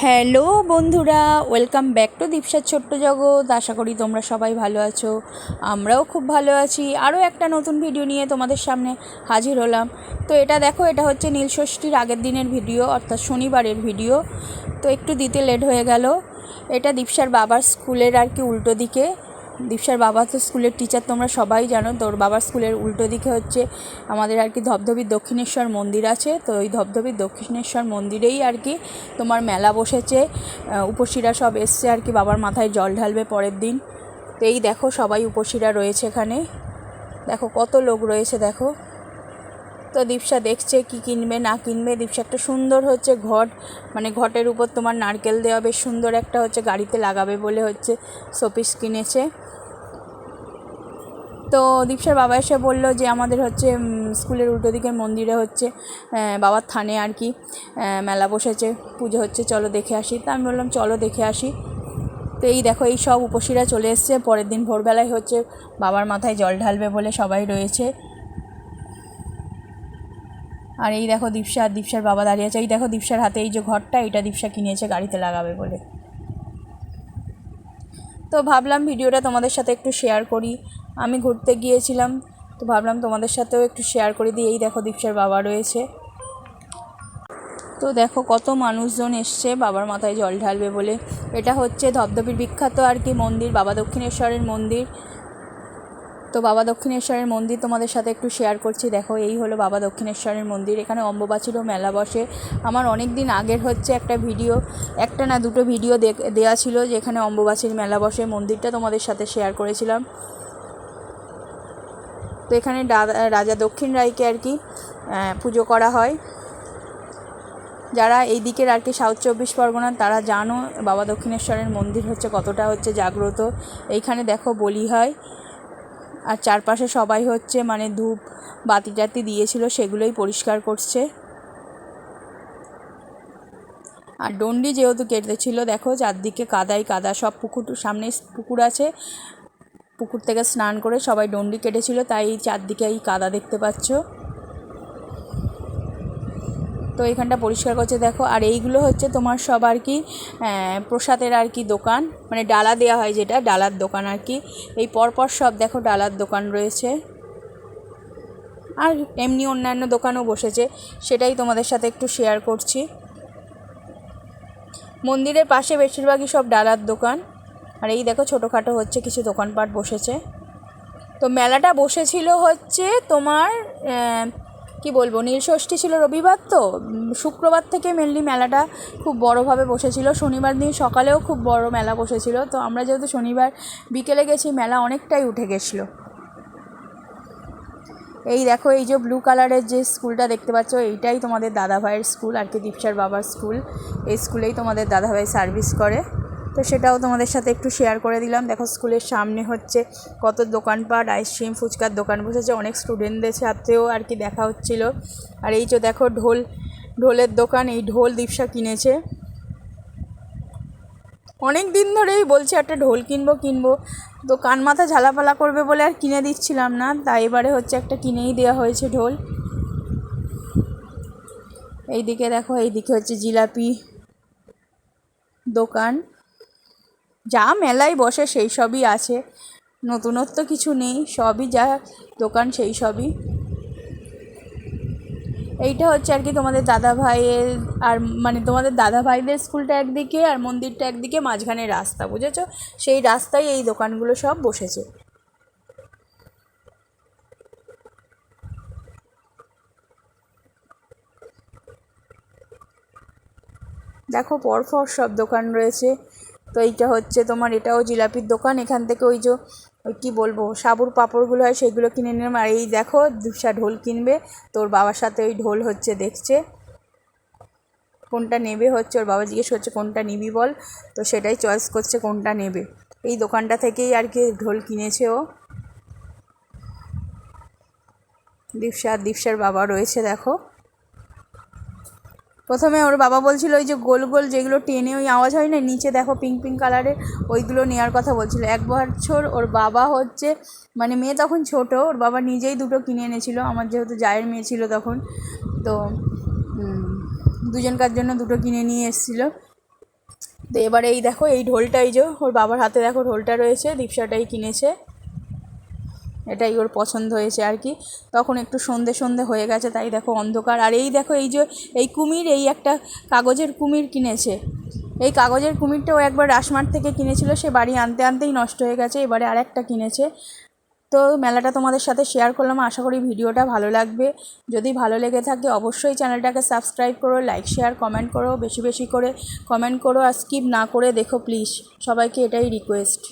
Hello বন্ধুরা, welcome back to দীপসার ছোট্ট জগৎ। আশা করি তোমরা সবাই ভালো আছো, আমরাও খুব ভালো আছি। আরও একটা নতুন ভিডিও নিয়ে তোমাদের সামনে হাজির হলাম। তো এটা দেখো, এটা হচ্ছে নীলষষ্ঠীর আগের দিনের ভিডিও, অর্থাৎ শনিবারের ভিডিও। তো একটু দিতে লেট হয়ে গেল। এটা দীপসার বাবার স্কুলের আর কি উল্টো দিকে। দীপসার বাবা তো স্কুলের টিচার, তোমরা সবাই জানো। তোর বাবার স্কুলের উল্টো দিকে হচ্ছে আমাদের আর কি ধবধবির দক্ষিণেশ্বর মন্দির আছে। তো ওই ধবধবির দক্ষিণেশ্বর মন্দিরেই আর কি তোমার মেলা বসেছে। উপসীরা সব এসছে আর কি বাবার মাথায় জল ঢালবে পরের দিন। তো এই দেখো, সবাই উপসীরা রয়েছে এখানে। দেখো কত লোক রয়েছে দেখো। তো দীপসা দেখছে কি কিনবে না কিনবে। দীপসা একটা সুন্দর হচ্ছে ঘট, মানে ঘটের উপর তোমার নারকেল দেওয়া বেশ সুন্দর একটা হচ্ছে গাড়িতে লাগাবে বলে হচ্ছে শোপিস কিনেছে। তো দীপসার বাবা এসে বললো যে আমাদের হচ্ছে স্কুলের উল্টো দিকের মন্দিরে হচ্ছে বাবার থানে আর কি মেলা বসেছে, পুজো হচ্ছে, চলো দেখে আসি। তা আমি বললাম চলো দেখে আসি। তো এই দেখো, এই সব উপসীরা চলে এসছে। পরের দিন ভোরবেলায় হচ্ছে বাবার মাথায় জল ঢালবে বলে সবাই রয়েছে। আর এই দেখো দীপসা আর দীপসার বাবা দাঁড়িয়ে আছে। এই দেখো দীপসার হাতে এই যে ঘরটা, এটা দীপসা কিনেছে গাড়িতে লাগাবে বলে। তো ভাবলাম ভিডিওটা তোমাদের সাথে একটু শেয়ার করি। আমি ঘুরতে গিয়েছিলাম, তো ভাবলাম তোমাদের সাথেও একটু শেয়ার করে দিই। এই দেখো দীপসার বাবা রয়েছে। তো দেখো কত মানুষজন এসছে বাবার মাথায় জল ঢালবে বলে। এটা হচ্ছে ধবধবির বিখ্যাত আর কি মন্দির, বাবা দক্ষিণেশ্বরের মন্দির। তো বাবা দক্ষিণেশ্বরের মন্দির তোমাদের সাথে একটু শেয়ার করছি। দেখো এই হলো বাবা দক্ষিণেশ্বরের মন্দির। এখানে অম্বুবাচীরও মেলা বসে। আমার অনেক দিন আগের হচ্ছে একটা ভিডিও, একটা না দুটো ভিডিও দেওয়া ছিল যেখানে অম্বুবাচীর মেলা বসে, মন্দিরটা তোমাদের সাথে শেয়ার করেছিলাম। তো এখানে রাজা দক্ষিণ রায়কে আর কি পুজো করা হয়। যারা এই দিকের আর কি সাউথ চব্বিশ পরগনা তারা জানো বাবা দক্ষিণেশ্বরের মন্দির হচ্ছে কতটা হচ্ছে জাগ্রত। এইখানে দেখো বলি হয়, আর চারপাশে সবাই হচ্ছে মানে ধূপ বাতি টাতি দিয়েছিল সেগুলোই পরিষ্কার করছে। আর ডন্ডি যেহেতু কেটেছিল, দেখো চারদিকে কাদাই কাদা, সব পুকুর, সামনে পুকুর আছে, পুকুর থেকে স্নান করে সবাই ডন্ডি কেটেছিল, তাই চারদিকে এই কাদা দেখতে পাচ্ছ। তো এইখানটা পরিষ্কার করছে দেখো। আর এইগুলো হচ্ছে তোমার সব আর কি প্রসাদের আর কি দোকান, মানে ডালা দেওয়া হয় যেটা, ডালার দোকান আর কি। এই পরপর সব দেখো ডালার দোকান রয়েছে। আর এমনি অন্যান্য দোকানও বসেছে, সেটাই তোমাদের সাথে একটু শেয়ার করছি। মন্দিরের পাশে বেশিরভাগই সব ডালার দোকান। আর এই দেখো ছোটোখাটো হচ্ছে কিছু দোকানপাট বসেছে। তো মেলাটা বসেছিল হচ্ছে তোমার কি বলবো, নীলষষ্ঠী ছিল রবিবার, তো শুক্রবার থেকে মেনলি মেলাটা খুব বড়োভাবে বসেছিল। শনিবার দিন সকালেও খুব বড় মেলা বসেছিল। তো আমরা যেহেতু শনিবার বিকেলে গেছি, মেলা অনেকটাই উঠে গেছিলো। এই দেখো, এই যে ব্লু কালারের যে স্কুলটা দেখতে পাচ্ছ, এইটাই তোমাদের দাদাভাইয়ের স্কুল আর কি, দীপসার বাবার স্কুল। এই স্কুলেই তোমাদের দাদাভাই সার্ভিস করে। তো সেটাও তোমাদের সাথে একটু শেয়ার করে দিলাম। দেখো স্কুলের সামনে হচ্ছে কত দোকানপাট, আইসক্রিম ফুচকার দোকান বসেছে, অনেক স্টুডেন্টদের সাথেও আর কি দেখা হচ্ছিল। আর এই যে দেখো ঢোলের দোকান, এই ঢোল দীপসা কিনেছে। অনেক দিন ধরেই বলছে একটা ঢোল কিনবো, তো কান মাথা ঝালাপালা করবে বলে আর কিনে দিচ্ছিলাম না, তাই এবারে হচ্ছে একটা কিনেই দেওয়া হয়েছে ঢোল। এইদিকে দেখো, এইদিকে হচ্ছে জিলাপি দোকান। যা মেলায় বসে সেই সবই আছে, নতুনত্ব কিছু নেই, সবই যা দোকান সেই সবই। এইটা হচ্ছে আর কি তোমাদের দাদাভাইয়ের, আর মানে তোমাদের দাদাভাইদের স্কুলটা একদিকে আর মন্দিরটা একদিকে, মাঝখানে রাস্তা, বুঝেছো? সেই রাস্তায় এই দোকানগুলো সব বসেছে। দেখো পরপর সব দোকান রয়েছে। তো এইটা হচ্ছে তোমার, এটাও জিলাপির দোকান। এখান থেকে ওই যে ওই কী বলবো, সাবুর পাঁপড়গুলো হয় সেগুলো কিনে নিলাম। আর এই দেখো দীপসা ঢোল কিনবে, তোর বাবার সাথে ওই ঢোল হচ্ছে দেখছে কোনটা নেবে, হচ্ছে ওর বাবা জিজ্ঞেস করছে কোনটা নিবি বল, তো সেটাই চয়েস করছে কোনটা নেবে। এই দোকানটা থেকেই আর কি ঢোল কিনেছে ও। দীপসার বাবা রয়েছে দেখো। প্রথমে ওর বাবা বলছিল ওই যে গোল গোল যেগুলো টেনে ওই আওয়াজ হয় না নিচে, দেখো পিঙ্ক পিঙ্ক কালারের, ওইগুলো নেওয়ার কথা বলছিল। এক বছর ওর বাবা হচ্ছে, মানে মেয়ে তখন ছোট, ওর বাবা নিজেই দুটো কিনে এনেছিল, আমার যেহেতু জায়ের মেয়ে ছিল তখন, তো দুজনকার জন্য দুটো কিনে নিয়ে এসেছিলো। তো এবারে এই দেখো এই ঢোলটা, এই যে ওর বাবার হাতে দেখো ঢোলটা রয়েছে, দীপশাটাই কিনেছে, এটাই ওর পছন্দ হয়েছে আর কি। তখন একটু সন্ধে সন্ধে হয়ে গেছে, তাই দেখো অন্ধকার। আর এই দেখো এই যে এই কুমির, এই একটা কাগজের কুমির কিনেছে। এই কাগজের কুমিরটাও একবার রাসমার্ট থেকে কিনেছিল, সে বাড়ি আনতে আনতেই নষ্ট হয়ে গেছে, এবারে আরেকটা কিনেছে। তো মেলাটা তোমাদের সাথে শেয়ার করলাম, আশা করি ভিডিওটা ভালো লাগবে। যদি ভালো লেগে থাকে অবশ্যই চ্যানেলটাকে সাবস্ক্রাইব করো, লাইক শেয়ার কমেন্ট করো, বেশি বেশি করে কমেন্ট করো, আর স্কিপ না করে দেখো প্লিজ, সবাইকে এটাই রিকোয়েস্ট।